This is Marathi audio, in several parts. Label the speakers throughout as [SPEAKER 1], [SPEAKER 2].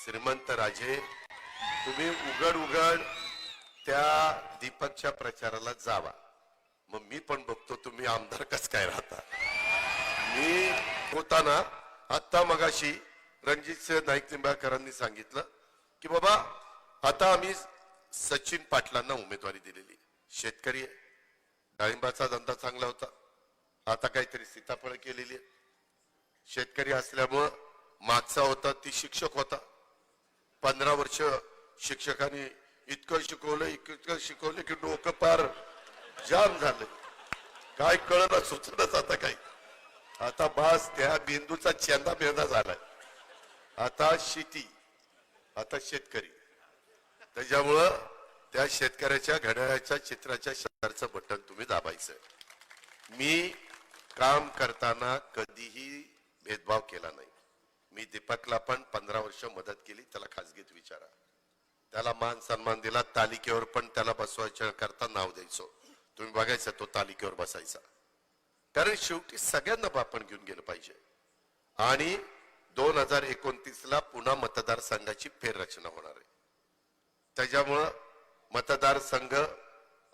[SPEAKER 1] श्रीमंत राजे, तुम्ही उघड उघड त्या दीपकच्या प्रचाराला जावा. मग मी पण बघतो तुम्ही आमदार कस काय राहता. मी होताना आता मगाशी रणजित नाईक निंबाळकरांनी सांगितलं की बाबा आता आम्ही सचिन पाटलांना उमेदवारी दिलेली. शेतकरी आहे, डाळिंबाचा धंदा चांगला होता, आता काहीतरी सीताफळ केलेली आहे. शेतकरी असल्यामुळं मागचा होता ती शिक्षक होता. 15 वर्ष शिक्षकांनी इतकं शिकवलं की डोकं पार जाम झालं. काय कळलं सुचलंच आता काही. आता बास त्या बिंदूचा चेंदा बेंदा झालाय. आता शेती, आता शेतकरी. त्याच्यामुळं त्या शेतकऱ्याच्या घड्याळाच्या चित्राच्या शेजारचं बटन तुम्ही दाबायचं. मी काम करताना कधीही भेदभाव केला नाही. मी दीपकला पण 15 वर्ष मदत केली. त्याला खासगीत विचारा. त्याला मान सन्मान दिला. तालिकेवर पण त्याला बसवायच्या करता नाव द्यायचो. तुम्ही बघायचं तो तालिकेवर बसायचा. कारण शेवटी सगळ्यांना आपण घेऊन गेलं पाहिजे. आणि 2029ला पुन्हा मतदारसंघाची फेररचना होणार आहे. त्याच्यामुळं मतदारसंघ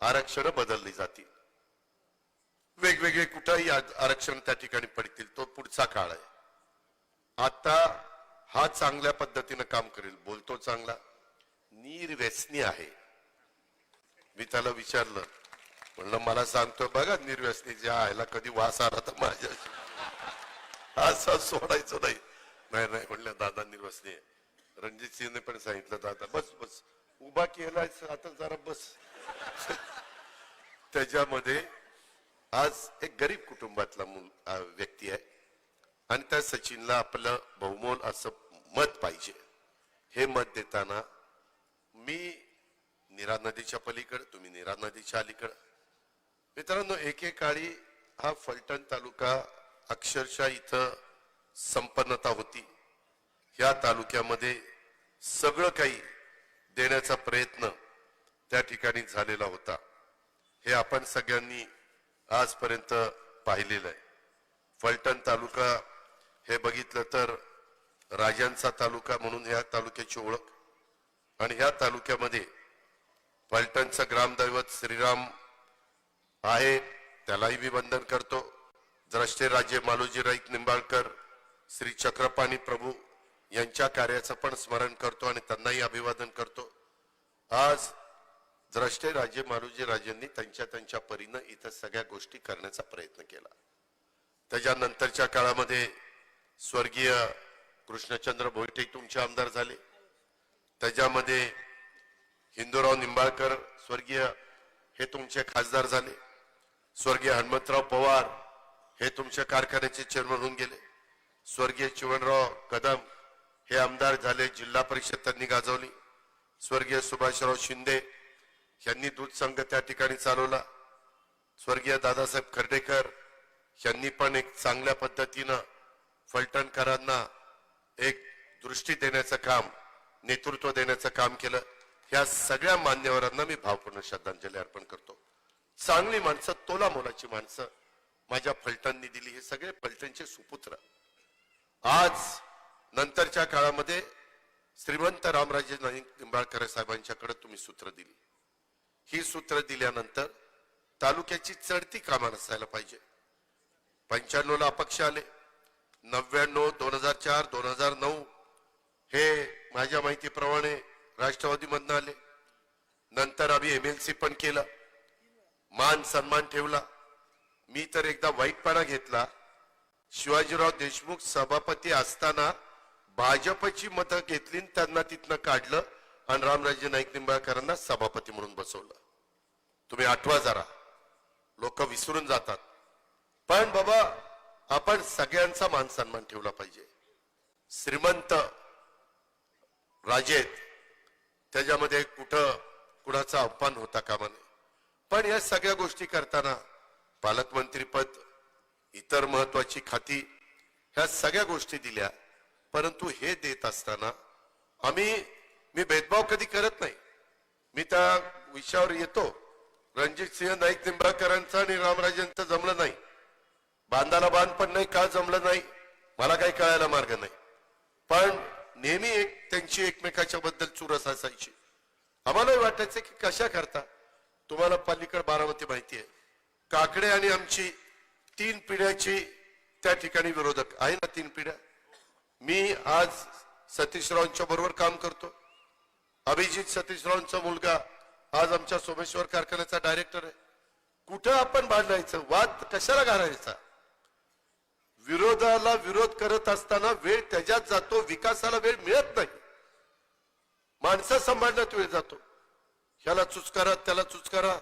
[SPEAKER 1] आरक्षण बदलली जातील. वेगवेगळे कुठेही आरक्षण त्या ठिकाणी पडतील. तो पुढचा काळ आहे. आता हा चांगल्या पद्धतीने काम करेल. बोलतो चांगला, निर्व्यसनी आहे. मी त्याला विचारलं, म्हणलं मला सांगतो बघा निर्व्यसनीच्या आयला कधी वास आला तर माझ्या असं सोडायचं नाही. नाही नाही म्हणलं दादा निर्व्यसनी आहे. रणजित सिंहने पण सांगितलं दादा बस बस उभा केलाय आता जरा बस. त्याच्यामध्ये आज एक गरीब कुटुंबातला व्यक्ती आहे आणि त्या सचिनला आपलं बहुमोल असं मत पाहिजे. हे मत देताना मी नीरा नदीच्या पलीकडे, तुम्ही नीरा नदीच्या अलीकडे. मित्रांनो, एकेकाळी हा फलटण तालुका अक्षरशः इथं संपन्नता होती. या तालुक्यामध्ये सगळं काही देण्याचा प्रयत्न त्या ठिकाणी झालेला होता. हे आपण सगळ्यांनी आजपर्यंत पाहिलेलं आहे. फलटण तालुका हे बघितलं तर राजांचा तालुका म्हणून ह्या तालुक्याची ओळख. आणि ह्या तालुक्यामध्ये फलटणचं ग्रामदैवत श्रीराम आहे, त्यालाही मी वंदन करतो. द्रष्टे राजे मालोजी राईक निंबाळकर, श्री चक्रपाणी प्रभू यांच्या कार्याचं पण स्मरण करतो आणि त्यांनाही अभिवादन करतो. आज द्रष्टे राजे मालोजी राजेंनी त्यांच्या परीनं इथं सगळ्या गोष्टी करण्याचा प्रयत्न केला. त्याच्यानंतरच्या काळामध्ये स्वर्गीय कृष्णचंद्र भोईटे तुमचे आमदार झाले. त्याच्यामध्ये हिंदूराव निंबाळकर स्वर्गीय हे तुमचे खासदार झाले. स्वर्गीय हनुमंतराव पवार हे तुमच्या कारखान्याचे चेअरमन होऊन गेले. स्वर्गीय चिवणराव कदम हे आमदार झाले, जिल्हा परिषद त्यांनी गाजवली. स्वर्गीय सुभाषराव शिंदे यांनी दूध संघ त्या ठिकाणी चालवला. स्वर्गीय दादासाहेब खर्डेकर यांनी पण एक चांगल्या पद्धतीनं फलटणकरांना एक दृष्टी देण्याचं काम, नेतृत्व देण्याचं काम केलं. ह्या सगळ्या मान्यवरांना मी भावपूर्ण श्रद्धांजली अर्पण करतो. चांगली माणसं, तोला मोलाची माणसं माझ्या फलटणनी दिली. हे सगळे फलटणचे सुपुत्र. आज नंतरच्या काळामध्ये श्रीमंत रामराजे नाईक निंबाळकर साहेबांच्याकडे तुम्ही सूत्र दिली. ही सूत्र दिल्यानंतर तालुक्याची चढती कामं असायला पाहिजे. 95 ला अपक्ष आले. 99, 2004, 2009 हे माझ्या माहितीप्रमाणे राष्ट्रवादीमधनं आले. नंतर आम्ही MLC पण केलं, मान सन्मान ठेवला. मी तर एकदा वाईटपणा घेतला. शिवाजीराव देशमुख सभापती असताना भाजपची मतं घेतली, त्यांना तिथनं काढलं आणि रामराजे नाईक निंबाळकरांना सभापती म्हणून बसवलं. तुम्ही आठवा जरा, लोक विसरून जातात. पण बाबा आपण सगळ्यांचा मान सन्मान ठेवला पाहिजे. श्रीमंत राजेत, त्याच्यामध्ये कुणाचा अपमान होता कामा नये. पण या सगळ्या गोष्टी करताना पालकमंत्रीपद, इतर महत्वाची खाती, ह्या सगळ्या गोष्टी दिल्या. परंतु हे देत असताना मी भेदभाव कधी करत नाही. मी त्या विषयावर येतो. रणजित सिंह नाईक निंबाळकरांचं आणि रामराजेंचं जमलं नाही. बांधाला बांध पण नाही, का जमलं नाही मला काही कळायला मार्ग नाही. पण नेहमी त्यांची एकमेकाच्या बद्दल चुरस असायची. आम्हालाही वाटायचं की कशा करता. तुम्हाला पलीकडे बारामती माहिती आहे, काकडे आणि आमची 3 पिढ्याची त्या ठिकाणी विरोधक आहे ना. 3 पिढ्या. मी आज सतीशरावांच्या बरोबर काम करतो. अभिजित सतीशरावांचा मुलगा आज आमच्या सोमेश्वर कारखान्याचा डायरेक्टर आहे. कुठं आपण भांडायचं, वाद कशाला घालायचा. विरोधाला विरोध करत असताना वेळ त्याच्यात जातो, विकासाला वेळ मिळत नाही. माणसं सांभाळण्यात वेळ जातो. ह्याला चुचकारा त्याला चुचकारा,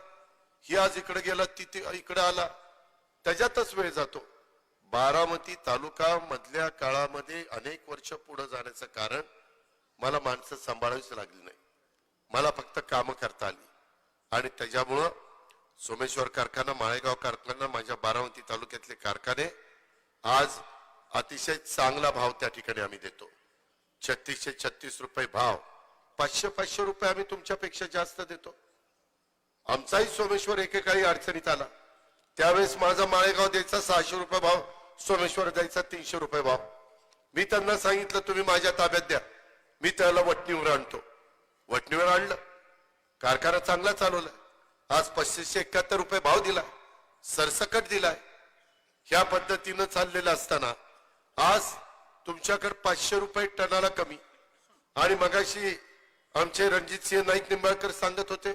[SPEAKER 1] ही आज इकडे गेला ती इकडे आला, त्याच्यातच वेळ जातो. बारामती तालुका मधल्या काळामध्ये अनेक वर्ष पुढे जाण्याचं कारण मला माणसं सांभाळावीच लागली नाही. मला फक्त कामं करता आली आणि त्याच्यामुळं सोमेश्वर कारखाना, माळेगाव कारखाना, माझ्या बारामती तालुक्यातले कारखाने आज अतिशय चांगला भाव त्या ठिकाणी आम्ही देतो. 3636 रुपये भाव, 500 रुपये आम्ही तुमच्यापेक्षा जास्त देतो. आमचाही सोमेश्वर एकेकाळी अडचणीत आला, त्यावेळेस माझा माळेगाव द्यायचा 600 रुपये भाव, सोमेश्वर द्यायचा 300 रुपये भाव. मी त्यांना सांगितलं तुम्ही माझ्या ताब्यात द्या, मी त्याला वटणीवर आणतो. वटणीवर आणलं, कारखाना चांगला चालवला. आज 571 रुपये भाव दिला, सरसकट दिलाय. ह्या पद्धतीनं चाललेलं असताना आज तुमच्याकडे 500 रुपये टनाला कमी. आणि मगाशी आमचे रणजितसिंह नाईक निंबाळकर सांगत होते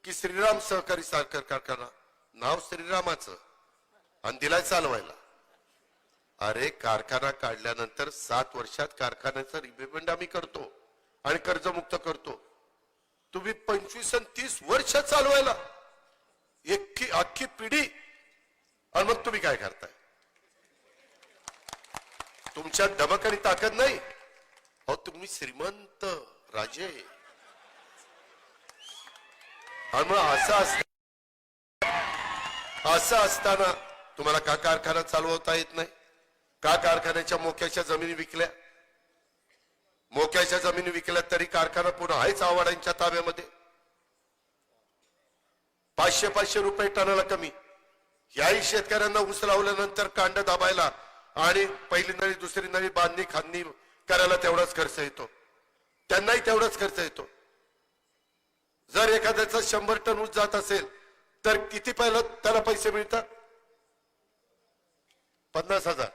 [SPEAKER 1] की श्रीराम सहकारी साखर कारखाना, नाव श्रीरामाचं आणि दिलाय चालवायला. अरे कारखाना काढल्यानंतर 7 वर्षात कारखान्याचं रिपेमेंट आम्ही करतो आणि कर्जमुक्त करतो. तुम्ही 25 आणि 30 वर्ष चालवायला, अख्खी पिढी, आणि मग तुम्ही काय करताय. तुमच्यात धमक आणि ताकद नाही. अहो तुम्ही श्रीमंत राजे. आणि मग असं असताना तुम्हाला का कारखाना चालवता येत नाही. का कारखान्याच्या मोक्याच्या जमिनी विकल्या. मोक्याच्या जमिनी विकल्या तरी कारखाना पुन्हा आहेच आव्हाडांच्या ताब्यामध्ये. 500 रुपये टनाला कमी. याही शेतकऱ्यांना ऊस लावल्यानंतर कांड दाबायला आणि पहिली नळी दुसरी नळी बांधणी खांदणी करायला तेवढाच खर्च येतो. त्यांनाही तेवढाच खर्च येतो. जर एखाद्याचा 100 टन ऊस जात असेल तर किती पहिला त्याला पैसे मिळतात. 50,000.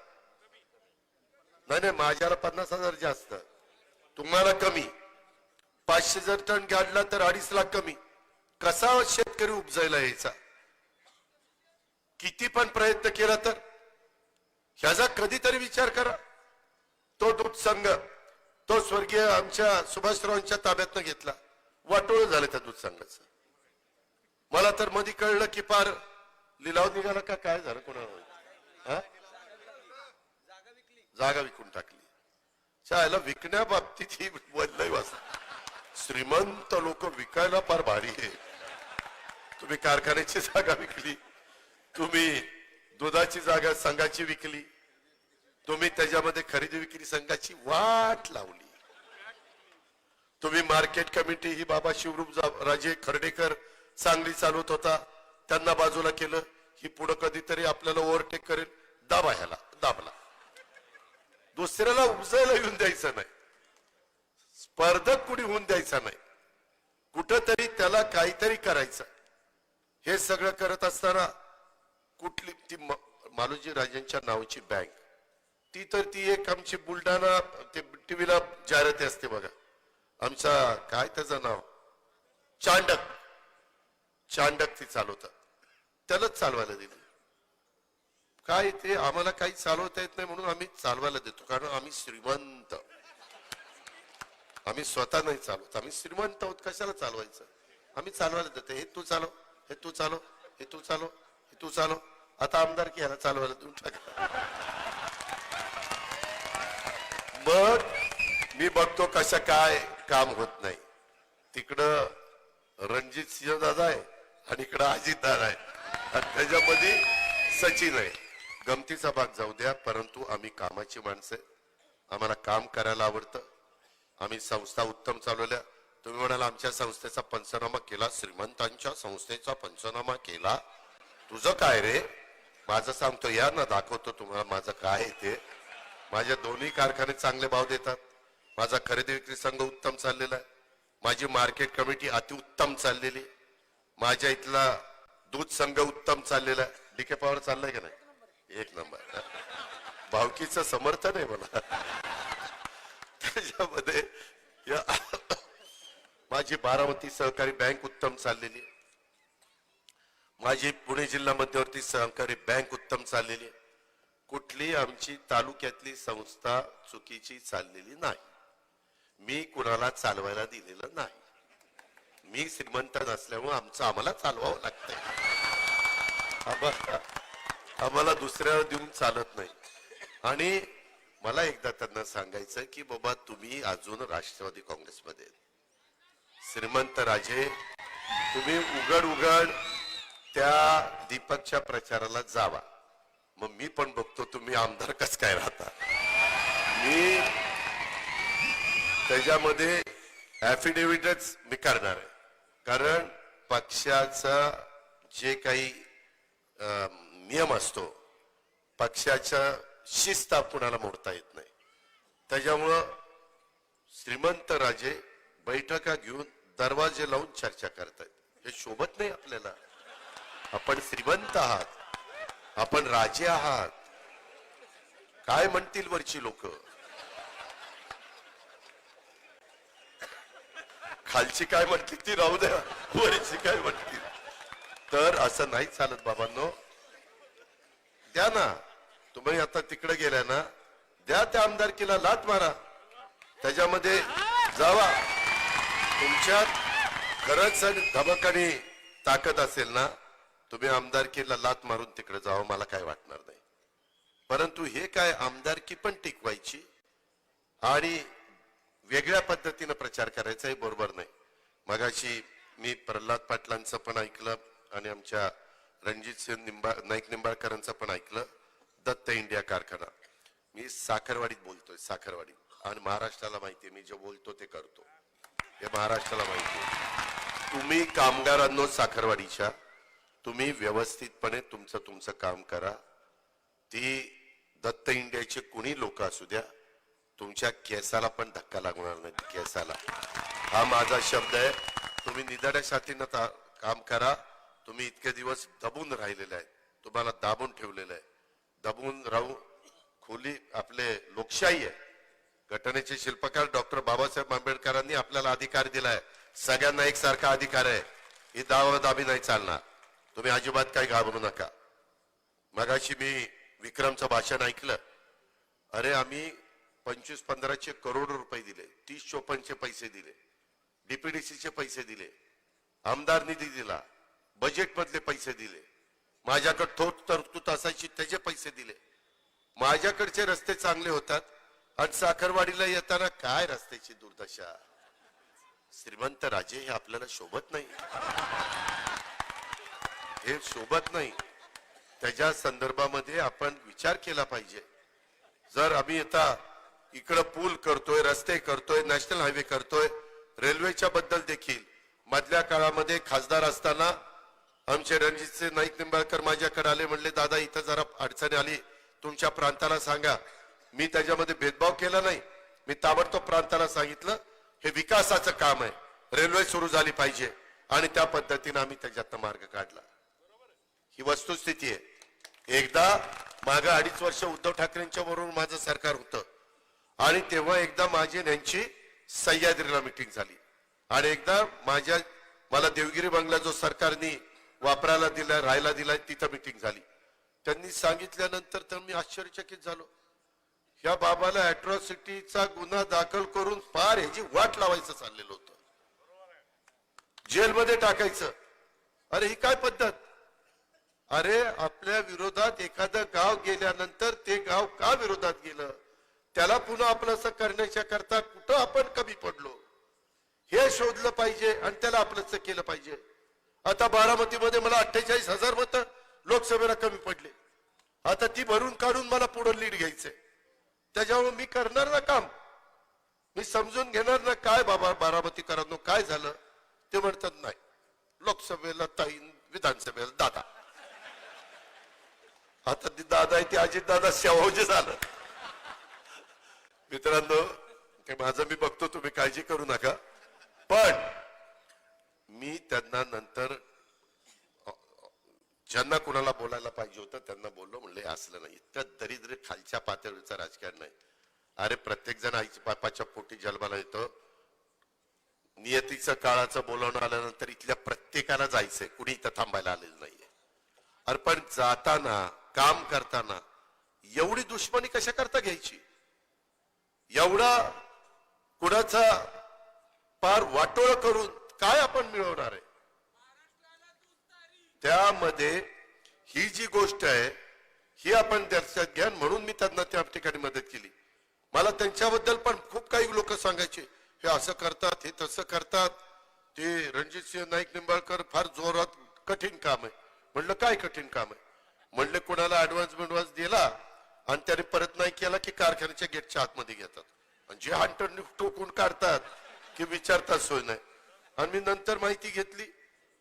[SPEAKER 1] नाही, माझ्याला 50,000 जास्त, तुम्हाला कमी. 500 जर टन काढला तर 2.5 लाख कमी. कसा शेतकरी उपजायला यायचा. किती पण प्रयत्न केला तर ह्याचा कधीतरी विचार करा. तो दूध संघ तो स्वर्गीय आमच्या सुभाषरावांच्या ताब्यातनं घेतला, वाटोळ झालं त्या दूध संघाचं. मला तर मध्ये कळलं की पार लिलाव निघाला का काय झालं कोणाला. जागा विकून टाकली. चायला विकण्या बाबतीत ही बदलही वाचा. श्रीमंत लोक विकायला फार भारी आहे. तुम्ही कारखान्याची जागा विकली, तुम्ही दुधाची जागा संघाची विकली, तुम्ही त्याच्यामध्ये खरेदी विक्री संघाची वाट लावली. तुम्ही मार्केट कमिटी ही बाबा शिवरूप राजे खर्डेकर चांगली चालवत होता, त्यांना बाजूला केलं. ही पुढे कधीतरी आपल्याला ओव्हरटेक करेल, दाबा ह्याला, दाबला. दुसऱ्याला उपजायला येऊन द्यायचं नाही, स्पर्धक कुणी होऊन द्यायचा नाही, कुठंतरी त्याला काहीतरी करायचं. हे सगळं करत असताना कुठली ती मालोजी राजांच्या नावाची बँक, ती तर ती एक आमची बुलढाणा ते टीव्हीला जाहिराती असते बघा, आमचा काय त्याचं नाव चांडक ती चालवतात, त्यालाच चालवायला दिली. काय ते आम्हाला काही चालवता येत नाही म्हणून आम्ही चालवायला देतो, कारण आम्ही श्रीमंत. आम्ही स्वतः नाही चालवत, आम्ही श्रीमंत आहोत, कशाला चालवायचं. आम्ही चालवायला देतो. हे तू चालव, हे तू चालव, हे तू चालव, हे तू चालव. आता आमदार की ह्याला चालवायला देऊन टाका. मग मी बघतो कसं काय काम होत नाही. तिकडं रणजित सिंह दादा आहे आणि इकडं अजित दादा आहे आणि त्याच्यामध्ये सचिन आहे. गमतीचा भाग जाऊ द्या, परंतु आम्ही कामाची माणसं, आम्हाला काम करायला आवडतं. आम्ही संस्था उत्तम चालवल्या. तुम्ही म्हणाला आमच्या संस्थेचा पंचनामा केला, श्रीमंतांच्या संस्थेचा पंचनामा केला. तुझं काय रे. माझं सांगतो, या ना दाखवतो तुम्हाला माझं काय ते. माझ्या दोन्ही कारखाने चांगले भाव देतात. माझा खरेदी विक्री संघ उत्तम चाललेला आहे, माझी मार्केट कमिटी अतिउत्तम चाललेली आहे, माझ्या इथला दूध संघ उत्तम चाललेला आहे. डीके पॉवर चाललाय का नाही? एक नंबर. भावकीचं समर्थन आहे मला. त्याच्यामध्ये माझी बारामती सहकारी बँक उत्तम चाललेली आहे, माझी पुणे जिल्हा मध्यवर्ती सहकारी बँक उत्तम चाललेली आहे. कुठली आमची तालुक्यातली संस्था चुकीची चाललेली नाही. मी कुणाला चालवायला दिलेलं नाही. मी श्रीमंत नसल्यामुळे आम्हाला चालवावं लागतंय. आम्हाला दुसऱ्याला देऊन चालत नाही. आणि मला एकदा त्यांना सांगायचं की बाबा तुम्ही अजून राष्ट्रवादी काँग्रेसमध्ये श्रीमंत राजे, तुम्ही उघड त्या दीपकच्या प्रचाराला जावा. मग मी पण बघतो तुम्ही आमदार कस काय राहता. मी त्याच्यामध्ये ऍफिडेव्हिटच मी करणार आहे, कारण पक्षाचा जे काही नियम असतो, पक्षाच्या शिस्त कुणाला मोडता येत नाही. त्याच्यामुळं श्रीमंत राजे बैठका घेऊन दरवाजे लावून चर्चा करतायत, हे शोभत नाही आपल्याला. आपण श्रीमंत आहात, आपण राजे आहात. काय म्हणतील वरची लोक, खालची काय म्हणतील ती राहू द्या, वरची काय म्हणतील. तर असं नाही चालत बाबांनो. द्या ना, तुम्ही आता तिकडे गेल्या ना, द्या त्या आमदारकीला लात मारा, त्याच्यामध्ये जावा. तुमच्यात खरंच धमक आणि ताकद असेल ना, तुम्ही आमदारकीला लात मारून तिकडे जावं, मला काय वाटणार नाही. परंतु हे काय आमदारकी पण टिकवायची आणि वेगळ्या पद्धतीने प्रचार करायचा हे बरोबर नाही. मगाशी मी प्रल्हाद पाटलांचं पण ऐकलं आणि आमच्या रणजित सिंह नाईक निंबाळकरांचं पण ऐकलं. दत्त इंडिया कारखाना, मी साखरवाडीत बोलतोय, साखरवाडी. आणि महाराष्ट्राला माहितीये मी जे बोलतो ते करतो, हे महाराष्ट्राला माहितीये. तुम्ही कामगारांनो साखरवाडीच्या, तुम्ही व्यवस्थितपणे तुमचं काम करा. ती दत्त इंडियाचे कुणी लोक असू द्या, तुमच्या केसाला पण धक्का लागणार नाही. केसाला, हा माझा शब्द आहे. तुम्ही निदाड्या साथीनं काम करा. तुम्ही इतके दिवस दबून राहिलेले आहेत, तुम्हाला दाबून ठेवलेलं आहे. दबून राहून खोली आपले लोकशाही आहे. घटनेचे शिल्पकार डॉक्टर बाबासाहेब आंबेडकरांनी आपल्याला अधिकार दिलाय, सगळ्यांना एकसारखा अधिकार आहे. ही दावादाबी नाही चालणार. तुम्ही अजिबात काही घाबरू नका. मगाशी मी विक्रमचं भाषण ऐकलं. अरे आम्ही 25-15 करोड रुपये दिले, 30-54 पैसे दिले, डीपीडीसीचे पैसे दिले, आमदार निधी दिला, बजेट मधले पैसे दिले, माझ्याकडे ठोस तरतूद असायची त्याचे पैसे दिले. माझ्याकडचे रस्ते चांगले होतात आणि साखरवाडीला येताना काय रस्त्याची दुर्दशा. श्रीमंत राजे, हे आपल्याला शोभत नाही, हे शोभत नाही. त्याच्या संदर्भामध्ये आपण विचार केला पाहिजे. जर आम्ही आता इकडं पूल करतोय, रस्ते करतोय, नॅशनल हायवे करतोय, रेल्वेच्या बद्दल देखील मधल्या काळामध्ये खासदार असताना आमचे रणजित नाईक निंबाळकर माझ्याकडे आले, म्हणले दादा इथं जरा अडचणी आली, तुमच्या प्रांताला सांगा. मी त्याच्यामध्ये भेदभाव केला नाही. मी ताबडतोब प्रांताला सांगितलं हे विकासाचं काम आहे, रेल्वे सुरू झाली पाहिजे, आणि त्या पद्धतीने आम्ही त्याच्यात मार्ग काढला. ही वस्तुस्थिती आहे. एकदा मागे 2.5 वर्ष उद्धव ठाकरेंच्या बरोबर माझं सरकार होतं, आणि तेव्हा एकदा माझी यांची सह्याद्रीला मिटिंग झाली, आणि एकदा मला देवगिरी बंगला जो सरकारने वापरायला दिलाय, राहायला दिलाय, तिथं मिटिंग झाली. त्यांनी सांगितल्यानंतर तर मी आश्चर्यचकित झालो. या बाबाला अॅट्रॉसिटीचा गुन्हा दाखल करून पार ह्याची वाट लावायचं चाललेलं होतं, जेलमध्ये टाकायचं. अरे ही काय पद्धत. अरे आपल्या विरोधात एखादं गाव गेल्यानंतर ते गाव का विरोधात गेलं, त्याला पुन्हा आपलंसं करण्याच्या करता कुठं आपण कमी पडलो हे शोधलं पाहिजे आणि त्याला आपलंसं केलं पाहिजे. आता बारामतीमध्ये मला 48,000 मतं लोकसभेला कमी पडले. आता ती भरून काढून मला पुढे लीड घ्यायचंय. त्याच्यामुळे मी करणार ना काम, मी समजून घेणार ना काय बाबा बारामतीकरांनो काय झालं. ते म्हणतात नाही, लोकसभेला ताई, विधानसभेला दादा. आता ती दादा आहे ती अजित दादा शेवजे झालं. मित्रांनो, ते माझं मी बघतो, तुम्ही काळजी करू नका. पण मी त्यांना नंतर ज्यांना कुणाला बोलायला पाहिजे होतं त्यांना बोललो, म्हणले असलं नाही, इतकं दरिद्र खालच्या पातळीचं राजकारण नाही. अरे प्रत्येक जण आईच्या बापाच्या पोटी जन्माला येतो. नियतीचं काळाचं बोलावणं आल्यानंतर इथल्या प्रत्येकाला जायचंय, कुणी इथं थांबायला आलेलं नाहीये. अरे पण जाताना काम करताना एवढी दुश्मनी कशा करता घ्यायची? एवढा कुणाचा पार वाटोळ करून काय आपण मिळवणार आहे? त्यामध्ये ही जी गोष्ट आहे ही आपण लक्षात घ्या. म्हणून मी त्यांना त्या ठिकाणी मदत केली. मला त्यांच्याबद्दल पण खूप काही लोक सांगायचे, हे असं करतात, हे तसं करतात, ते रणजितसिंह नाईक निंबाळकर फार जोरात कठीण काम आहे. म्हणलं काय कठीण काम आहे? म्हणले कोणाला ऍडव्हान्स दिला आणि त्याने परत नाही केला की कारखान्याच्या गेटच्या आतमध्ये घेतात आणि जे हंटर टोकून काढतात की विचारतात सोय नाही. आणि मी नंतर माहिती घेतली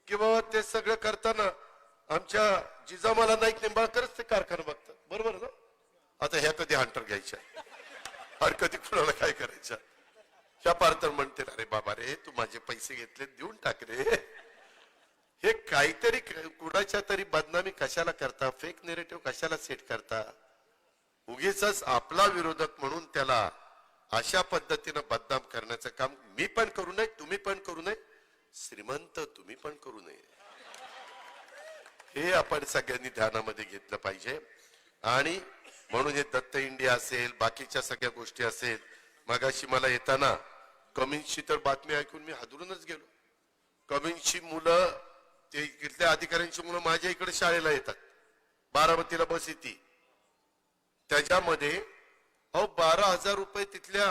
[SPEAKER 1] की बाबा ते सगळं करताना आमच्या जिजामाला नाईक निंबाळकरच ते कारखाना बघतात. बरोबर ना? आता ह्या कधी हंटर घ्यायच्या आणि कधी कुणाला काय करायच्या? ह्या पार तर म्हणते, अरे बाबा रे, तू माझे पैसे घेतले, देऊन टाक रे. हे काहीतरी कुणाच्या तरी बदनामी कशाला करता? फेक नेरेटिव्ह कशाला सेट करता? उगीच आपला विरोधक म्हणून त्याला अशा पद्धतीनं बदनाम करण्याचं काम मी पण करू नये, तुम्ही पण करू नये, श्रीमंत तुम्ही पण करू नये. हे आपण सगळ्यांनी ध्यानामध्ये घेतलं पाहिजे. आणि म्हणून हे दत्त इंडिया असेल, बाकीच्या सगळ्या गोष्टी असेल. मगाशी मला येताना कमिन्सची तर बातमी ऐकून मी हादरूनच गेलो. कमिन्सची मुलं, ते इथल्या अधिकाऱ्यांची मुलं माझ्या इकडे शाळेला येतात. बारामतीला बस येते, त्याच्यामध्ये 12,000 रुपये तिथल्या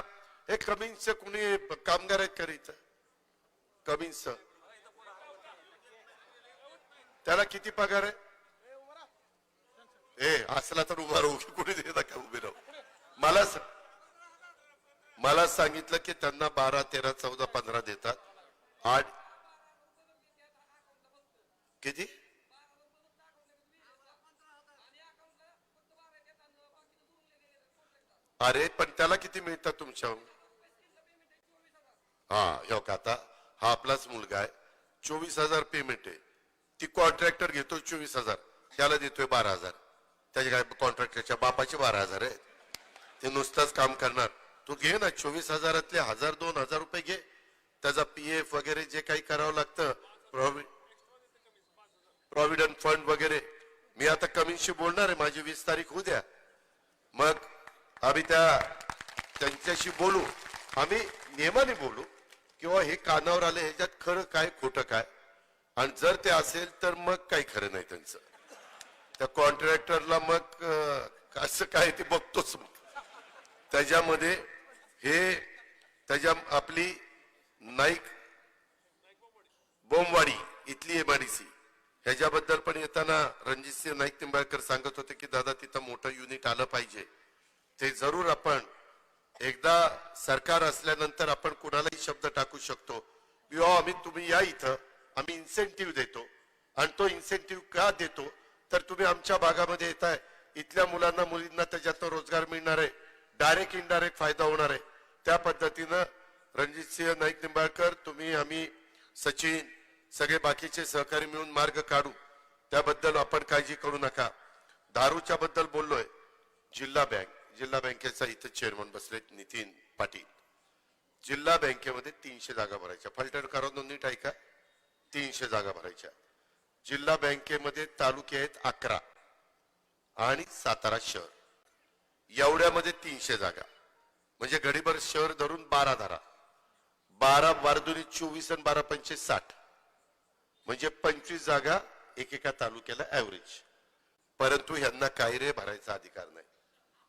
[SPEAKER 1] हे कमिन्सचं कुणी कामगार आहेत करायचं. कमिन्स त्याला किती पगार आहे? ए असला तर उभा राहू, कुणी देता का उभे राहू? मला सांगितलं की त्यांना 12, 13, 14, 15 देतात. 8 किती? अरे पण त्याला किती मिळतात तुमच्या? हा हो का, आता हा आपलाच मुलगा आहे, 24,000 पेमेंट आहे. ती कॉन्ट्रॅक्टर घेतो 24,000, त्याला देतोय 12,000. त्याच्या काय कॉन्ट्रॅक्टरच्या बापाचे 12,000 आहेत. ते नुसतंच काम करणार. तू घे ना 24,000तले 1,000 2,000 रुपये घे. त्याचा पीएफ वगैरे जे काही करावं लागतं, प्रॉव्हिडंट फंड वगैरे. मी आता कमिन्सशी बोलणार आहे, माझी 20 तारीख होऊ द्या, मग आम्ही त्यांच्याशी बोलू. आम्ही नियमाने बोलू किंवा हे कानावर आले ह्याच्यात खरं काय खोटं काय. आणि जर ते असेल तर मग काही खरं नाही त्यांचं. त्या कॉन्ट्रॅक्टरला मग असं काय ते बघतोच. त्याच्यामध्ये आपली नाईक बोमवाडी इथली एमआयडीसी ह्याच्याबद्दल पण येताना रणजितसिंह नाईक निंबाळकर सांगत होते की दादा तिथं मोठं युनिट आलं पाहिजे. ते जरूर आपण एकदा सरकार असल्यानंतर आपण कुणालाही शब्द टाकू शकतो, आम्ही तुम्ही या इथं, आम्ही इन्सेंटिव्ह देतो. आणि तो इन्सेंटिव्ह का देतो तर तुम्ही आमच्या भागामध्ये येताय, इथल्या मुलांना मुलींना त्याच्यात रोजगार मिळणार आहे, डायरेक्ट इनडायरेक्ट फायदा होणार आहे. त्या पद्धतीनं रणजितसिंह नाईक निंबाळकर, तुम्ही, आम्ही, सचिन, सगळे बाकीचे सहकारी मिळून मार्ग काढू. त्याबद्दल आपण काळजी करू नका. दारूच्या बद्दल बोललोय. जिल्हा बँकेचा इथं चेअरमन बसलेत नितीन पाटील. जिल्हा बँकेमध्ये 300 जागा भरायच्या. फलटण करा नीट ऐका, 300 जागा भरायच्या. जिल्हा बँकेमध्ये तालुके आहेत 11 आणि सातारा शहर, एवढ्यामध्ये 300 जागा. म्हणजे गडीभर शहर धरून 12 धरा, 12 वारदुरी 24 आणि 12 पंचे 60, म्हणजे 25 जागा एकेका तालुक्याला ऍव्हरेज. परंतु ह्यांना काही रे भरायचा अधिकार नाही.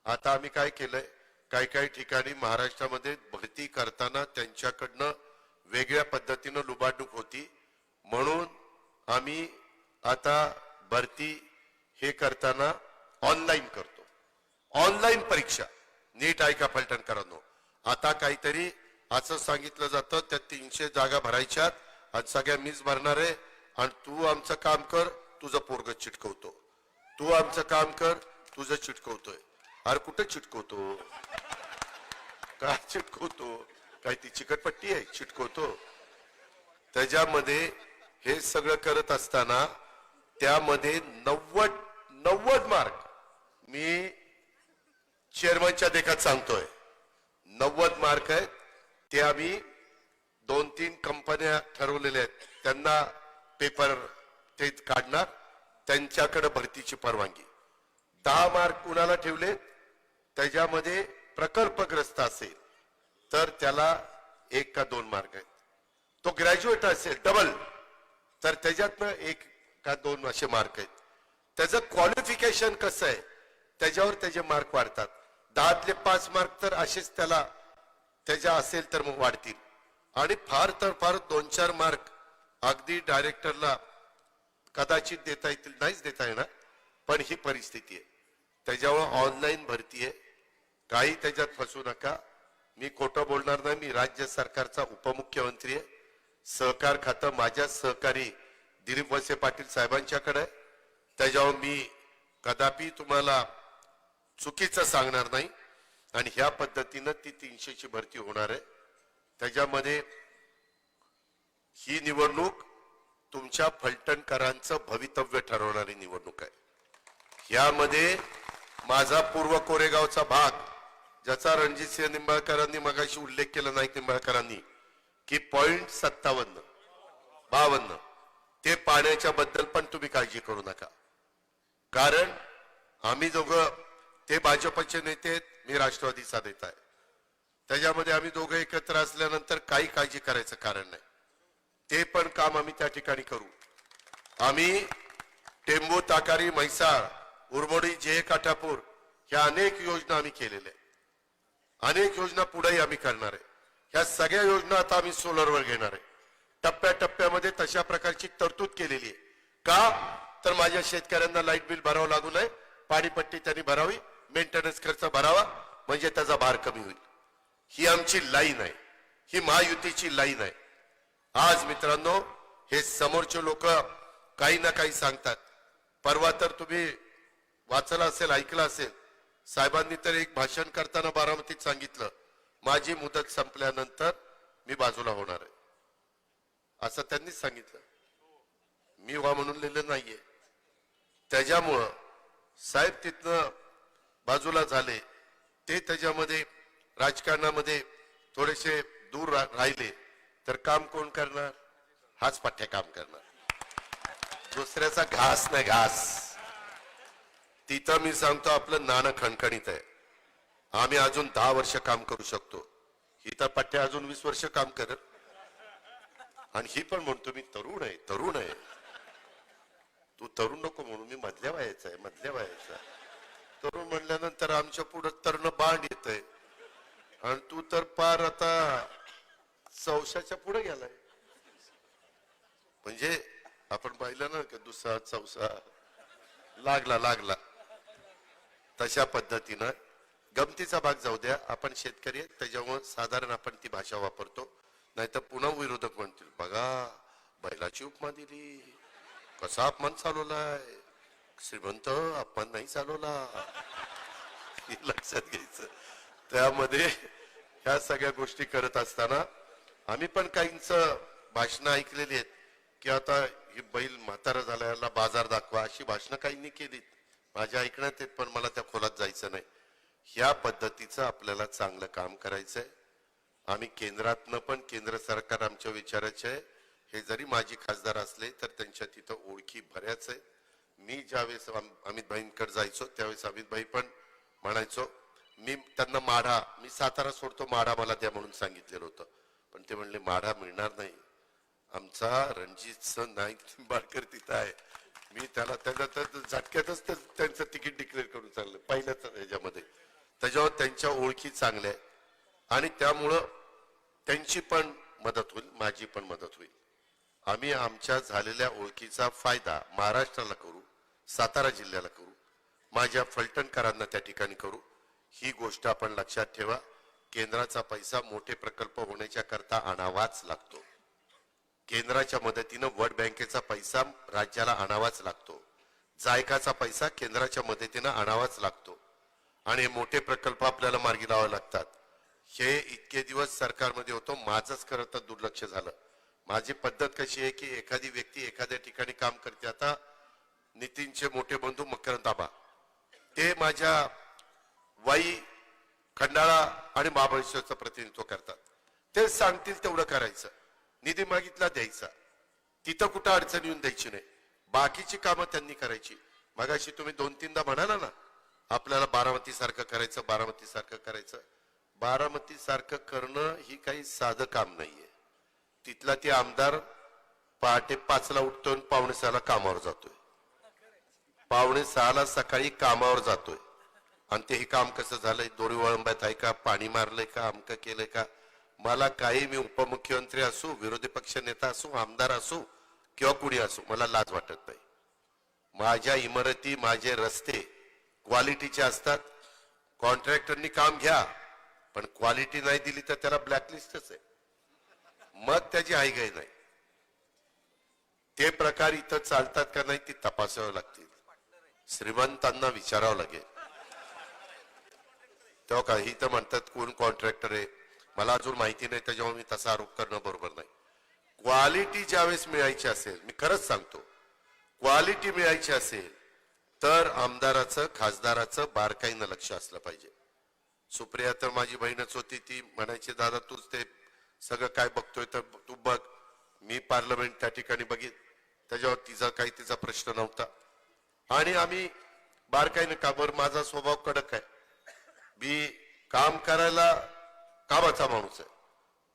[SPEAKER 1] आता आम्ही काय केलंय, काही ठिकाणी महाराष्ट्रामध्ये भरती करताना त्यांच्याकडनं वेगळ्या पद्धतीनं लुबाडणूक होती, म्हणून आम्ही आता भरती हे करताना ऑनलाईन करतो. ऑनलाईन परीक्षा. नीट ऐका फलटणकरांनो, आता काहीतरी असं सांगितलं जातं त्या 300 जागा भरायच्यात आणि सगळ्या मीच भरणार आहे आणि तू आमचं काम कर, तुझं पोरग चिटकवतो, तू आमचं काम कर, तुझं चिटकवतोय. अरे कुठे चिटकवतो? काय चिटकवतो? काय ती चिकटपट्टी आहे चिटकवतो? त्याच्यामध्ये हे सगळं करत असताना त्यामध्ये 90 मार्क मी चेअरमनच्या देखत सांगतोय, 90 मार्क आहेत. ते आम्ही 2-3 कंपन्या ठरवलेल्या आहेत, त्यांना पेपर ते काढणार, त्यांच्याकडे भरतीची परवानगी. 10 मार्क कुणाला ठेवले? त्याच्यामध्ये प्रकल्पग्रस्त असेल तर त्याला 1 का 2 मार्क आहेत. तो ग्रॅज्युएट असेल डबल तर त्याच्यातनं 1 का 2 असे मार्क आहेत. त्याचं क्वालिफिकेशन कसं आहे त्याच्यावर त्याचे मार्क वाढतात. 10तले 5 मार्क तर असेच त्याला त्याच्या असेल तर मग वाढतील, आणि फार तर फार 2-4 मार्क अगदी डायरेक्टरला कदाचित देता येतील, नाहीच देता येणार, पण ही परिस्थिती आहे. त्याच्यावर ऑनलाईन भरती आहे, काही त्याच्यात फसू नका. मी खोटं बोलणार नाही. मी राज्य सरकारचा उपमुख्यमंत्री आहे. सहकार खातं माझ्या सहकारी दिलीप वळसे पाटील साहेबांच्याकडे आहे. त्याच्यावर मी कदापि तुम्हाला चुकीचं सांगणार नाही, आणि ह्या पद्धतीनं ती 300ची भरती होणार आहे. त्याच्यामध्ये ही निवडणूक तुमच्या फलटणकरांचं भवितव्य ठरवणारी निवडणूक आहे. यामध्ये माझा पूर्व कोरेगावचा भाग, ज्याचा रणजितसिंह निंबाळकरांनी मगाशी उल्लेख केला, नाईक निंबाळकरांनी, की 0.57-52 ते पाण्याच्या बद्दल पण तुम्ही काळजी करू नका. कारण आम्ही दोघं, ते भाजपचे नेते आहेत, मी राष्ट्रवादीचा नेता आहे. त्याच्यामध्ये आम्ही दोघं एकत्र असल्यानंतर काही काळजी करायचं कारण नाही. ते पण काम आम्ही त्या ठिकाणी करू. आम्ही टेंबू, ताकारी, म्हैसाळ, उरमोडी, जे काठापूर ह्या अनेक योजना आम्ही केलेल्या आहेत. अनेक योजना पुढेही आम्ही करणार आहे. ह्या सगळ्या योजना आता आम्ही सोलरवर घेणार आहे. टप्प्याटप्प्यामध्ये तशा प्रकारची तरतूद केलेली आहे. का तर माझ्या शेतकऱ्यांना लाईट बिल भरावं लागू नये, पाणीपट्टी त्यांनी भरावी, मेंटेनन्स खर्च भरावा, म्हणजे त्याचा भार कमी होईल. ही आमची लाईन आहे, ही महायुतीची लाईन आहे. आज मित्रांनो, हे समोरचे लोक काही ना काही सांगतात. परवा तर तुम्ही वाचलं असेल, ऐकलं असेल, साहेबांनी तर एक भाषण करताना बारामतीत सांगितलं, माझी मुदत संपल्यानंतर मी बाजूला होणार आहे, असं त्यांनीच सांगितलं. मी वा म्हणून लिहिलं नाहीये. त्याच्यामुळं साहेब तिथनं बाजूला झाले. ते त्याच्यामध्ये राजकारणामध्ये थोडेसे दूर राहिले तर काम कोण करणार? हाच पठ्ठ्या काम करणार. दुसऱ्याचा घास नाही, घास. तिथं मी सांगतो आपलं नाणं खणखणीत आहे. आम्ही अजून 10 वर्ष काम करू शकतो. ही तर पठ्ठ्या अजून 20 वर्ष काम करत, आणि ही पण म्हणतो मी तरुण आहे, तरुण आहे. तू तरुण नको म्हणून, मी मधल्या वयाचा आहे, मधल्या वयाचा. तरुण म्हणल्यानंतर आमच्या पुढे तरुण बांड येत आहे, आणि तू तर पार आता 100च्या पुढे गेलाय. म्हणजे आपण पाहिलं ना की दुसरा 100 लागला. तशा पद्धतीनं गमतीचा भाग जाऊ द्या. आपण शेतकरी आहेत, त्याच्यामुळे साधारण आपण ती भाषा वापरतो. नाहीतर पुन्हा विरोधक म्हणतील, बघा बैलाची उपमा दिली, कसा अपमान चालवलाय, श्रीमंत अपमान नाही चालवला. लक्षात घ्यायचं. त्यामध्ये ह्या सगळ्या गोष्टी करत असताना आम्ही पण काहींचं भाषणं ऐकलेली आहेत की आता ही बैल म्हातारा झाला, याला बाजार दाखवा, अशी भाषणं काहींनी केलीत. माझ्या ऐकण्यात येत, पण मला त्या खोलात जायचं नाही. ह्या पद्धतीचं आपल्याला चांगलं काम करायचंय. आम्ही केंद्रातनं पण, केंद्र सरकार आमच्या विचाराचे आहे. हे जरी माजी खासदार असले तर त्यांच्या तिथं ओळखी बऱ्याच आहे. मी ज्यावेळेस अमित भाईंकडे जायचो त्यावेळेस अमित भाई पण म्हणायचो, मी त्यांना माढा, मी सातारा सोडतो, माढा मला द्या म्हणून सांगितलेलं होतं. पण ते म्हणले माढा मिळणार नाही, आमचा रणजित नाईक निंबाळकर तिथं आहे. मी त्याला त्याच्या झटक्यातच त्यांचं तिकीट डिक्लेअर करून चाललं पहिल्याच ह्याच्यामध्ये. त्याच्यावर त्यांच्या ओळखी चांगल्या आहेत, आणि त्यामुळं त्यांची पण मदत होईल, माझी पण मदत होईल. आम्ही आमच्या झालेल्या ओळखीचा फायदा महाराष्ट्राला करू, सातारा जिल्ह्याला करू, माझ्या फलटणकरांना त्या ठिकाणी करू. ही गोष्ट आपण लक्षात ठेवा. केंद्राचा पैसा मोठे प्रकल्प होण्याच्या करता आणावाच लागतो. केंद्राच्या मदतीनं वर्ल्ड बँकेचा पैसा राज्याला आणावाच लागतो. जायकाचा पैसा केंद्राच्या मदतीनं आणावाच लागतो, आणि मोठे प्रकल्प आपल्याला मार्गी लावावे लागतात. हे इतके दिवस सरकारमध्ये होतो, माझंच खरं तर दुर्लक्ष झालं. माझी पद्धत कशी आहे की एखादी व्यक्ती एखाद्या ठिकाणी काम करते. आता नितीनचे मोठे बंधू मकरंद आबा ते माझ्या वाई, खंडाळा आणि महाबळेश्वरचं प्रतिनिधित्व करतात. ते सांगतील तेवढं करायचं, निधी मागितला द्यायचा, तिथं कुठं अडचण येऊन द्यायची नाही. बाकीची कामं त्यांनी करायची. मगाशी तुम्ही 2-3दा म्हणाला ना आपल्याला बारामती सारखं करायचं, बारामती सारखं करायचं. बारामती सारखं करणं ही काही साधं काम नाहीये. तिथला ते आमदार पहाटे 5ला उठतो आणि 5:45ला कामावर जातोय. 5:45ला सकाळी कामावर जातोय. आणि ते हे काम कसं झालंय, दोरी वळंब्यात आहे का, पाणी मारलंय का, अमकं केलंय का, मला काही, मी उपमुख्यमंत्री असू, विरोधी पक्ष नेता असू, आमदार असू किंवा कुणी असू, मला लाज वाटत नाही. माझ्या इमारती, माझे रस्ते क्वालिटीचे असतात. कॉन्ट्रॅक्टरनी काम घ्या, पण क्वालिटी नाही दिली तर त्याला ब्लॅकलिस्टच आहे. मग त्याची हायगाई नाही. ते प्रकार इथं चालतात का नाही ती तपासावं लागतील. श्रीमंतांना विचारावं लागेल. तेव्हा काही तर म्हणतात कोण कॉन्ट्रॅक्टर आहे, मला अजून माहिती नाही, त्याच्यामुळे मी तसा आरोप करणं बरोबर नाही. क्वालिटी ज्यावेळेस मिळायची असेल, मी खरंच सांगतो, क्वालिटी मिळायची असेल तर आमदाराचं, खासदाराचं बारकाईनं लक्ष असलं पाहिजे. सुप्रिया तर माझी बहीणच होती, ती म्हणायची दादा तूच ते सगळं काय बघतोय तर तू बघ, मी पार्लमेंट त्या ठिकाणी बघित, त्याच्यावर तिचा काही तिचा प्रश्न नव्हता. आणि आम्ही बारकाईनं का बरं, माझा स्वभाव कडक आहे, मी काम करायला कामाचा माणूस आहे.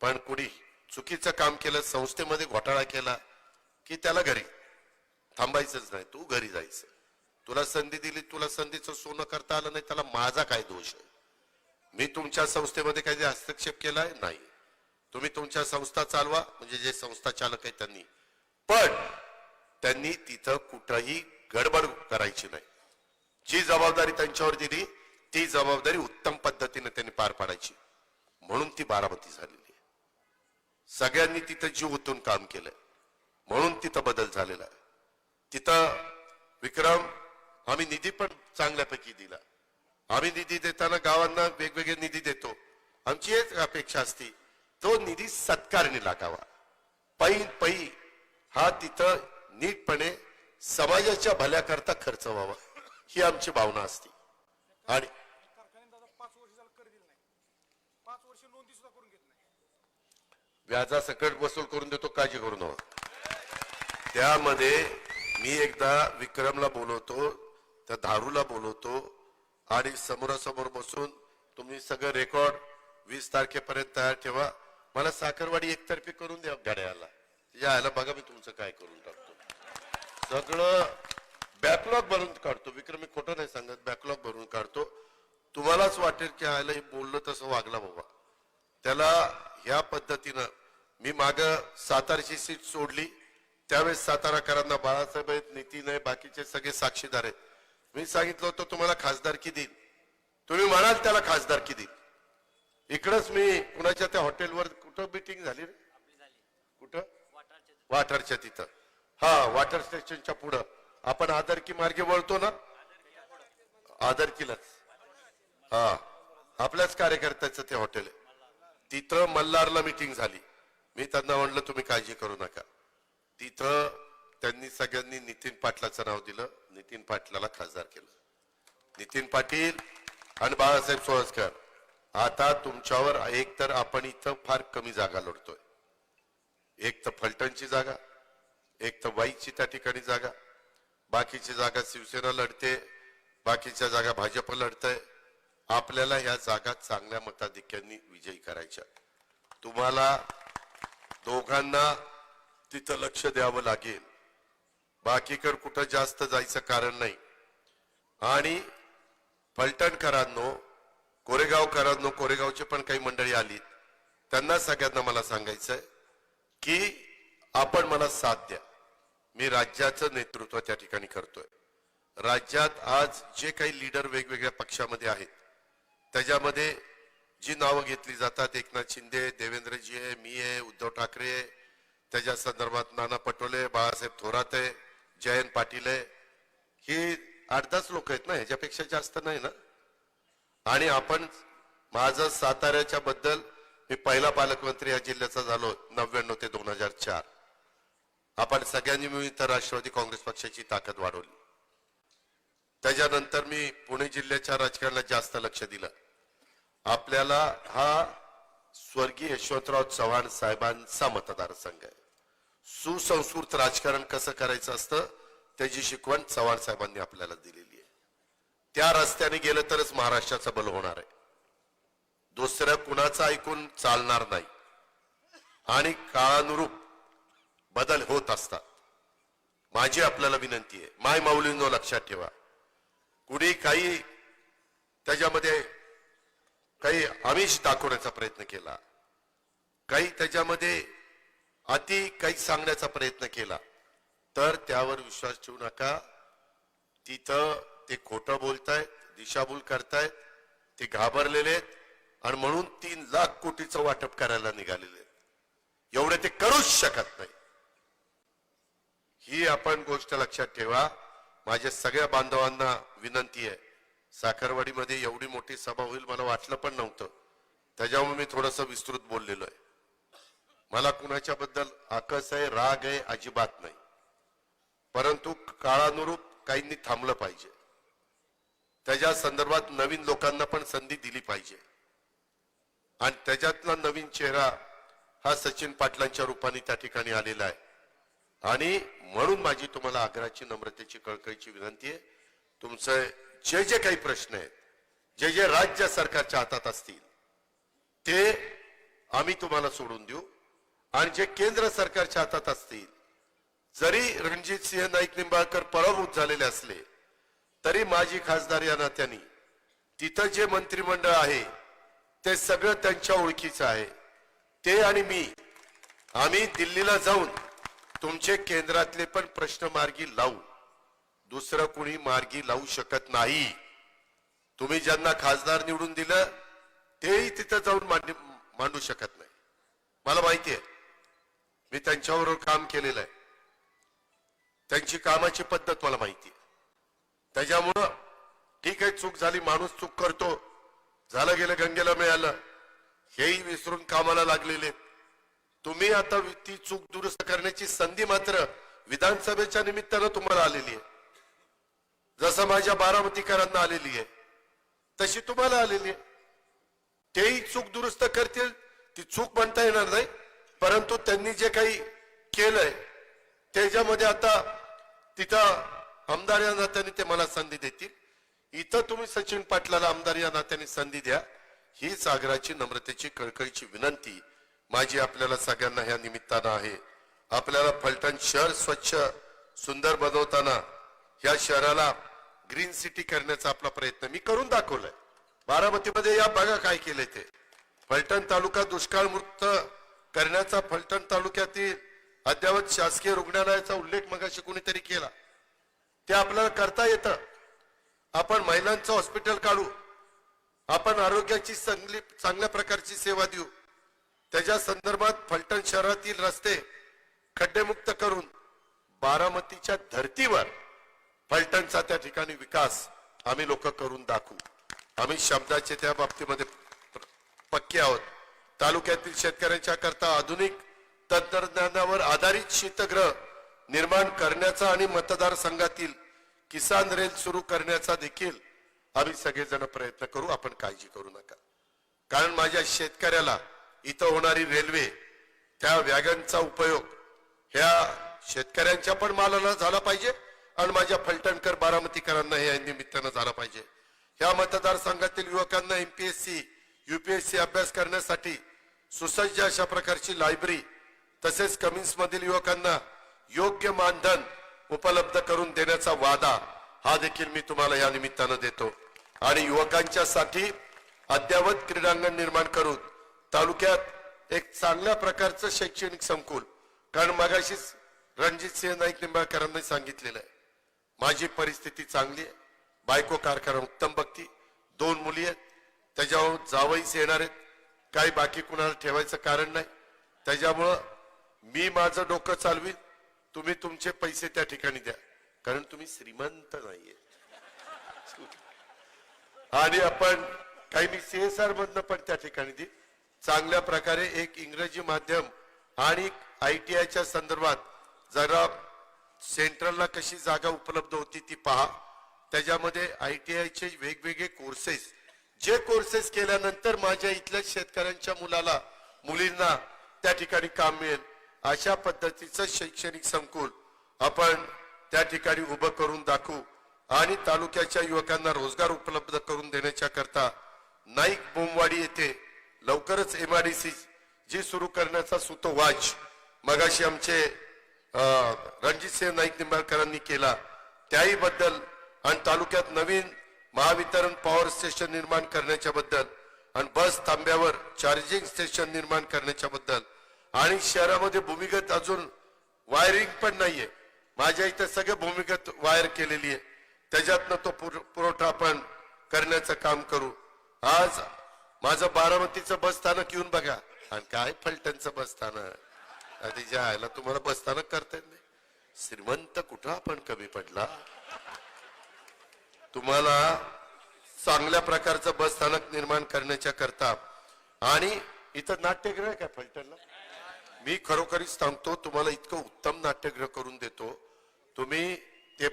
[SPEAKER 1] पण कुणी चुकीचं काम केलं, संस्थेमध्ये घोटाळा केला की त्याला घरी थांबायचंच नाही, तू घरी जायचं. तुला संधी दिली, तुला संधीचं सोनं करता आलं नाही, त्याला माझा काय दोष आहे. मी तुमच्या संस्थेमध्ये काही हस्तक्षेप केलाय नाही. तुम्ही तुमच्या संस्था चालवा, म्हणजे जे संस्था चालक आहे त्यांनी, पण त्यांनी तिथं कुठंही गडबड करायची नाही. जी जबाबदारी त्यांच्यावर दिली ती जबाबदारी उत्तम पद्धतीने त्यांनी पार पाडायची. म्हणून ती बारामती झालेली आहे. सगळ्यांनी तिथं जीव ओतून काम केलंय, म्हणून तिथं बदल झालेला आहे. तिथं विक्रम, आम्ही निधी पण चांगल्यापैकी दिला. आम्ही निधी देताना गावांना वेगवेगळे निधी देतो. आमची एक अपेक्षा असते, तो निधी सत्कारणी लागावा. पै हा तिथं नीटपणे समाजाच्या भल्याकरता खर्च व्हावा, ही आमची भावना असते. आणि
[SPEAKER 2] 5 वर्ष झालं कर दिलं नाही, 5 वर्ष नोंदी सुद्धा करून घेत नाही.
[SPEAKER 1] व्याजासकट वसूल करून देतो, काळजी करू नका. त्यामध्ये मी एकदा विक्रमला बोलवतो, त्या धारूला बोलवतो आणि समोरासमोर बसून तुम्ही सगळं रेकॉर्ड 20 तारखेपर्यंत तयार ठेवा. मला साखरवाडी एकतर्फी करून द्या घड्याळाला, यायला बघा मी तुमचं काय करून टाकतो. सगळं बॅकलॉग भरून काढतो. विक्रम, मी खोटं नाही सांगत, बॅकलॉग भरून काढतो. तुम्हालाच वाटेल की आयला हे बोललं तसं वागला बाबा. त्याला ह्या पद्धतीनं मी माग सातारची सीट सोडली त्यावेळेस साताराकरांना बाळासाहेब आहेत, नितीन आहे, बाकीचे सगळे साक्षीदार आहेत. मी सांगितलं होतं तुम्हाला खासदारकी देईन, तुम्ही म्हणाल त्याला खासदारकी देईन. इकडंच मी कुणाच्या त्या हॉटेलवर, कुठं मीटिंग झाली रे, कुठं, वाठारच्या तिथं, हा वॉटर स्टेशनच्या पुढं आपण आदरकी मार्गे वळतो ना, आदरकीलाच, हा आपल्याच कार्यकर्त्याचं ते हॉटेल आहे, तिथं मल्हारला मीटिंग झाली. मी त्यांना म्हणलं तुम्ही काळजी करू नका. तिथं त्यांनी सगळ्यांनी नितीन पाटलाचं नाव दिलं, नितीन पाटलाला खासदार केलं. नितीन पाटील आणि बाळासाहेब सोळसकर, आता तुमच्यावर एक तर आपण इथं फार कमी जागा लढतोय, एक तर फलटणची जागा, एक तर वाईची त्या ठिकाणी जागा, बाकीची जागा शिवसेना लढते, बाकीच्या जागा भाजप लढतंय. आपल्याला ह्या जागा चांगल्या मताधिक्यांनी विजयी करायच्या. तुम्हाला दोघांना तिथं लक्ष द्यावं लागेल, बाकीकडे कुठं जास्त जायचं कारण नाही. आणि फलटणकरांनो, कोरेगावकरांनो, कोरेगावचे पण काही मंडळी आली, त्यांना सगळ्यांना मला सांगायचंय की आपण मला साथ द्या. मी राज्याचं नेतृत्व त्या ठिकाणी करतोय. राज्यात आज जे काही लीडर वेगवेगळ्या पक्षामध्ये आहेत त्याच्यामध्ये जी नावं घेतली जातात, एकनाथ शिंदे, देवेंद्रजी आहे, मी आहे, उद्धव ठाकरे आहे, त्याच्या संदर्भात नाना पटोले, बाळासाहेब थोरात आहे, जयंत पाटील आहे, ही 8-10 लोक आहेत ना, ह्याच्यापेक्षा जास्त नाही ना. आणि आपण माझं साताऱ्याच्या बद्दल, मी पहिला पालकमंत्री या जिल्ह्याचा झालो 99 ते 2004. आपण सगळ्यांनी मिळून तर राष्ट्रवादी काँग्रेस पक्षाची ताकद वाढवली. त्याच्यानंतर मी पुणे जिल्ह्याच्या राजकारणाला जास्त लक्ष दिलं. आपल्याला हा स्वर्गीय यशवंतराव चव्हाण साहेबांचा मतदारसंघ आहे. सुसंस्कृत राजकारण कसं करायचं असतं त्याची शिकवण चव्हाण साहेबांनी आपल्याला दिलेली आहे. त्या रस्त्याने गेलं तरच महाराष्ट्राचं बल होणार आहे. दुसऱ्या कुणाचं ऐकून चालणार नाही. आणि काळानुरूप बदल होत असतात. माझी आपल्याला विनंती आहे, माय माऊलींनो लक्षात ठेवा, कुणी काही त्याच्यामध्ये काही आमिष दाखवण्याचा प्रयत्न केला, काही त्याच्यामध्ये अति काही सांगण्याचा प्रयत्न केला तर त्यावर विश्वास ठेवू नका. तिथं ते खोटं बोलतायत, दिशाभूल करतायत, ते घाबरलेले आहेत आणि म्हणून 3 लाख कोटीचं वाटप करायला निघालेले आहेत. एवढे ते करूच शकत नाही. ही आपण गोष्ट लक्षात ठेवा. माझ्या सगळ्या बांधवांना विनंती आहे, साखरवाडीमध्ये एवढी मोठी सभा होईल मला वाटलं पण नव्हतं. त्याच्यामुळे मी थोडंसं विस्तृत बोललेलो आहे. मला कुणाच्या बद्दल आकस आहे, राग आहे अजिबात नाही. परंतु काळानुरूप काहींनी थांबलं पाहिजे. त्याच्या संदर्भात नवीन लोकांना पण संधी दिली पाहिजे. आणि त्याच्यातला नवीन चेहरा हा सचिन पाटलांच्या रूपाने त्या ठिकाणी आलेला आहे. आणि म्हणून माझी तुम्हाला आग्रहाची, नम्रतेची, कळकळीची विनंती आहे, तुमचे जे जे काही प्रश्न आहेत, जे जे राज्य सरकारच्या हातात असतील ते आम्ही तुम्हाला सोडून देऊ. आणि जे केंद्र सरकारच्या हातात असतील, जरी रणजित सिंह नाईक निंबाळकर पराभूत झालेले असले तरी माजी खासदार या नात्याने तिथं जे मंत्रिमंडळ आहे ते सगळं त्यांच्या ओळखीचं आहे. ते आणि मी आम्ही दिल्लीला जाऊन तुमचे केंद्रातले पण प्रश्न मार्गी लावू. दुसरं कुणी मार्गी लावू शकत नाही. तुम्ही ज्यांना खासदार निवडून दिलं तेही तिथं जाऊन मांडू शकत नाही. मला माहिती आहे, मी त्यांच्याबरोबर काम केलेलं आहे. त्यांची कामाची पद्धत मला माहिती आहे. त्याच्यामुळं ठीक आहे, चूक झाली, माणूस चूक करतो, झालं गेलं गंगेला मिळालं, हेही विसरून कामाला लागलेले. तुम्ही आता ती चूक दुरुस्त करण्याची संधी मात्र विधानसभेच्या निमित्तानं तुम्हाला आलेली आहे. जसं माझ्या बारामतीकरांना आलेली आहे तशी तुम्हाला आलेली आहे. तेही चूक दुरुस्त करतील, ती चूक म्हणता येणार नाही, परंतु त्यांनी जे काही केलंय त्याच्यामध्ये आता तिथं आमदार या नात्याने ते मला संधी देतील. इथं तुम्ही सचिन पाटलाला आमदार या नात्याने संधी द्या. हीच आग्रहाची, नम्रतेची, कळकळीची विनंती माझी आपल्याला सगळ्यांना ह्या निमित्तानं आहे. आपल्याला फलटण शहर स्वच्छ सुंदर बनवताना या शहराला ग्रीन सिटी करण्याचा आपला प्रयत्न मी करून दाखवलाय. बारामतीमध्ये या बघा काय केलंय ते. फलटण तालुका दुष्काळमुक्त करण्याचा फलटण तालुक्यातील अद्ययावत शासकीय रुग्णालयाचा उल्लेख मगाशी कोणीतरी केला. ते आपल्याला करता येतं. आपण महिलांचं हॉस्पिटल काढू, आपण आरोग्याची चांगल्या प्रकारची सेवा देऊ. त्याच्या संदर्भात फलटण शहरातील रस्ते खड्डेमुक्त करून बारामतीच्या धर्तीवर फलटणचा त्या ठिकाणी विकास आम्ही लोक करून दाखवू. आम्ही शब्दाचे त्या बाबतीमध्ये पक्के आहोत. तालुक्यातील शेतकऱ्यांच्या करता आधुनिक तंत्रज्ञानावर आधारित शीतगृह निर्माण करण्याचा आणि मतदारसंघातील किसान रेल सुरू करण्याचा देखील आम्ही सगळेजण प्रयत्न करू. आपण काळजी करू नका. कारण माझ्या शेतकऱ्याला इथं होणारी रेल्वे, त्या वॅगनचा उपयोग ह्या शेतकऱ्यांच्या पण मालाला झाला पाहिजे आणि माझ्या फलटणकर बारामतीकरांना या निमित्तानं झाला पाहिजे. ह्या मतदारसंघातील युवकांना एमपीएससी, यूपीएससी अभ्यास करण्यासाठी सुसज्ज अशा प्रकारची लायब्ररी, तसेच कमिन्स मधील युवकांना योग्य मानधन उपलब्ध करून देण्याचा वादा हा देखील मी तुम्हाला या निमित्तानं देतो. आणि युवकांच्या साठी अद्ययावत क्रीडांगण निर्माण करून तालुक्यात एक चांगल्या प्रकारचं शैक्षणिक संकुल, कारण मगाशीच रणजित सिंह नाईक निंबाळकरांनी सांगितलेलं आहे, माझी परिस्थिती चांगली आहे, बायको कारखाना उत्तम बघती, 2 मुली आहेत, त्याच्यावर जावईच येणार आहेत, काही बाकी कुणाला ठेवायचं कारण नाही. त्याच्यामुळं मी माझं डोकं चालवीन, तुम्ही तुमचे पैसे त्या ठिकाणी द्या, कारण तुम्ही श्रीमंत नाहीये. आणि आपण काही मी CSR मधनं पण त्या ठिकाणी दिली. चांगल्या प्रकारे एक इंग्रजी माध्यम आणि ITIच्या संदर्भात जरा सेंट्रलला कशी जागा उपलब्ध होती ती पहा. त्याच्यामध्ये ITIचे वेगवेगळे कोर्सेस, जे कोर्सेस केल्यानंतर माझ्या इथल्या शेतकऱ्यांच्या मुलींना त्या ठिकाणी काम मिळेल अशा पद्धतीचं शैक्षणिक संकुल आपण त्या ठिकाणी उभं करून दाखवू आणि तालुक्याच्या युवकांना रोजगार उपलब्ध करून देण्याच्या करता नाईक बोमवाडी येथे लवकरच MIDC जी सुरू करण्याचा सुतोवाच मगाशी आमचे रणजितसिंह नाईक निंबाळकरांनी केला त्याही बद्दल आणि तालुक्यात नवीन महावितरण पॉवर स्टेशन निर्माण करण्याच्या बद्दल आणि बस थांब्यावर चार्जिंग स्टेशन निर्माण करण्याच्या बद्दल आणि शहरामध्ये भूमिगत अजून वायरिंग पण नाहीये. माझ्या इथे सगळे भूमिगत वायर केलेली आहे. त्याच्यातनं तो पुरवठा आपण करण्याचं काम करू. आज माझं बारामतीचं बस स्थानक येऊन बघा आणि काय फलटणचं बस स्थानक आधी ज्या आयला तुम्हाला बस स्थानक करता येत नाही. श्रीमंत कुठं आपण कमी पडला. तुम्हाला चांगल्या प्रकारचं बस स्थानक निर्माण करण्याच्या करता आणि इथं नाट्यगृह काय फलटणला मी खरोखरीच सांगतो तुम्हाला इतकं उत्तम नाट्यगृह करून देतो. तुम्ही ते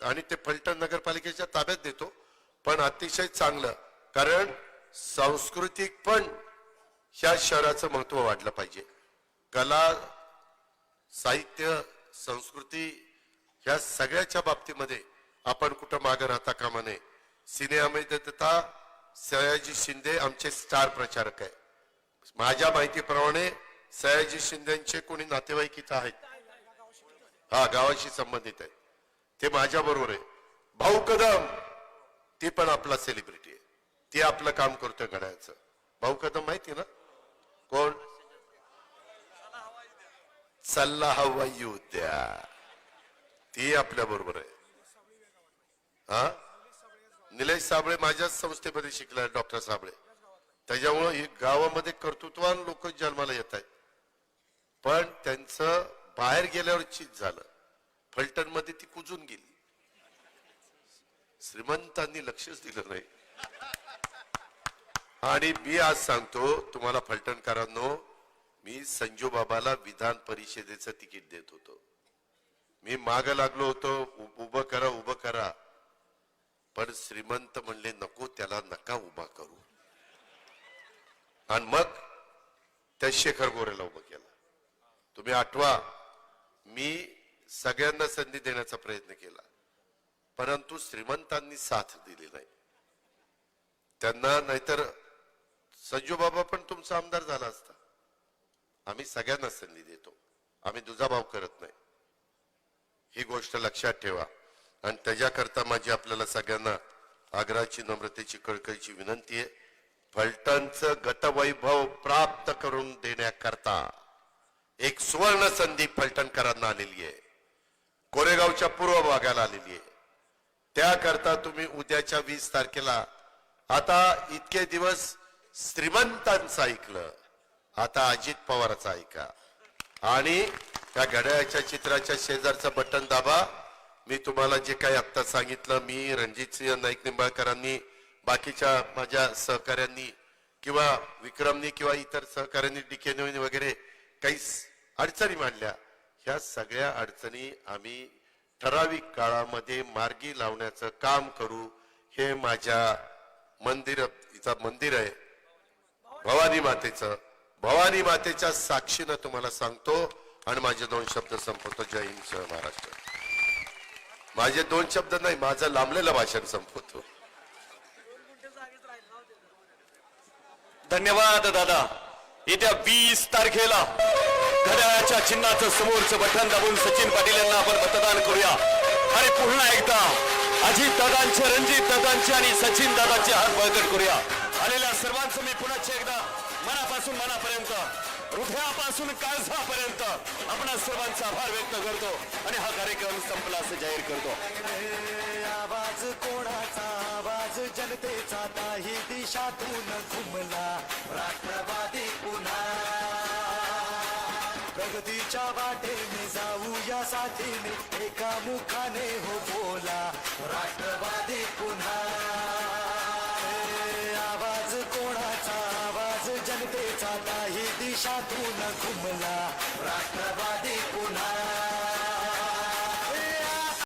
[SPEAKER 1] आणि ते फलटण नगरपालिकेच्या ताब्यात देतो पण अतिशय चांगलं. कारण सांस्कृतिक पण ह्या शहराचं महत्व वाढलं पाहिजे. कला साहित्य संस्कृती ह्या सगळ्याच्या बाबतीमध्ये आपण कुठं मागे राहता कामा नये. सिनेमामध्ये सयाजी शिंदे आमचे स्टार प्रचारक आहे. माझ्या माहितीप्रमाणे सयाजी शिंदेचे कोणी नातेवाईक इथं आहेत. हा गावाशी संबंधित आहे ते माझ्या बरोबर आहे. भाऊ कदम ती पण आपला सेलिब्रिटी आहे. ती आपलं काम करतोय घड्याळाचं. भाऊ कदम माहिती ना कोण. सल्ला हवा येऊ द्या ती आपल्या बरोबर आहे. हा निलेश साबळे माझ्याच संस्थेमध्ये शिकला डॉक्टर साबळे. त्याच्यामुळे गावामध्ये कर्तृत्वान लोक जन्माला येत आहेत पण त्यांचं बाहेर गेल्यावर चीज झालं. फलटण मध्ये ती कुजून गेली. श्रीमंतांनी लक्षच दिलं नाही. आणि मी आज सांगतो तुम्हाला फलटणकरांनो मी संजू बाबाला विधान परिषदेचं तिकीट देत होतो. मी माग लागलो होतो उभं करा पण श्रीमंत म्हणले नको त्याला नका उभा करू आणि मग त्या शेखर गोरेला उभं केलं. तुम्ही आठवा मी सगळ्यांना संधी देण्याचा प्रयत्न केला परंतु श्रीमंतांनी साथ दिली नाही त्यांना. नाहीतर संजू बाबा पण तुमचा आमदार झाला असता. आम्ही सगळ्यांना संधी देतो. आम्ही दुजाभाव करत नाही. ही गोष्ट लक्षात ठेवा. आणि त्याच्याकरता माझी आपल्याला सगळ्यांना आग्रहाची नम्रतेची कळकळीची विनंती आहे. फलटणचं गतवैभव प्राप्त करून देण्याकरता एक सुवर्ण संधी फलटणकरांना आलेली आहे. कोरेगावच्या पूर्व भागाला आलेली आहे. त्याकरता तुम्ही उद्याच्या 20 तारखेला आता इतके दिवस श्रीमंतांचं ऐकलं आता अजित पवारचं ऐका आणि त्या घड्याळाच्या चित्राच्या शेजारचं बटन दाबा. मी तुम्हाला जे काही आता सांगितलं मी रणजितसिंह नाईक निंबाळकरांनी बाकीच्या माझ्या सहकाऱ्यांनी किंवा विक्रमनी किंवा इतर सहकाऱ्यांनी DK वगैरे काही अडचणी मांडल्या. ह्या सगळ्या अडचणी आम्ही ठराविक काळामध्ये मार्गी लावण्याचं काम करू. हे माझ्या मंदिर आहे भवानी मातेच्या साक्षीनं तुम्हाला सांगतो आणि माझे 2 शब्द संपवतो. जय हिंद जय महाराष्ट्र. माझे 2 शब्द नाही माझं लांबलेलं भाषण संपवतो.
[SPEAKER 3] धन्यवाद दादा. येत्या 20 तारखेला घड्याळाच्या चिन्हाचं समोरचं बटन दाबून सचिन पाटील यांना आपण मतदान करूया आणि पुन्हा एकदा अजित दादांचे रणजित दादांचे आणि सचिन दादांचे हात बळकट करूया. आलेल्या सर्वांचं मी पुन्हा एकदा मनापासून मनापर्यंत हृदयापासून काळजापर्यंत आपण सर्वांचा आभार व्यक्त करतो आणि हा कार्यक्रम संपला असं जाहीर करतो.
[SPEAKER 4] आवाज कोणाचा आवाज जनतेचा काही दिशातून घुमला राष्ट्रवादी पुन्हा प्रगतीच्या वाटेने जाऊ या साथीने एका मुखाने हो बोला राष्ट्रवादी पुन्हा. आकाशातून घुमला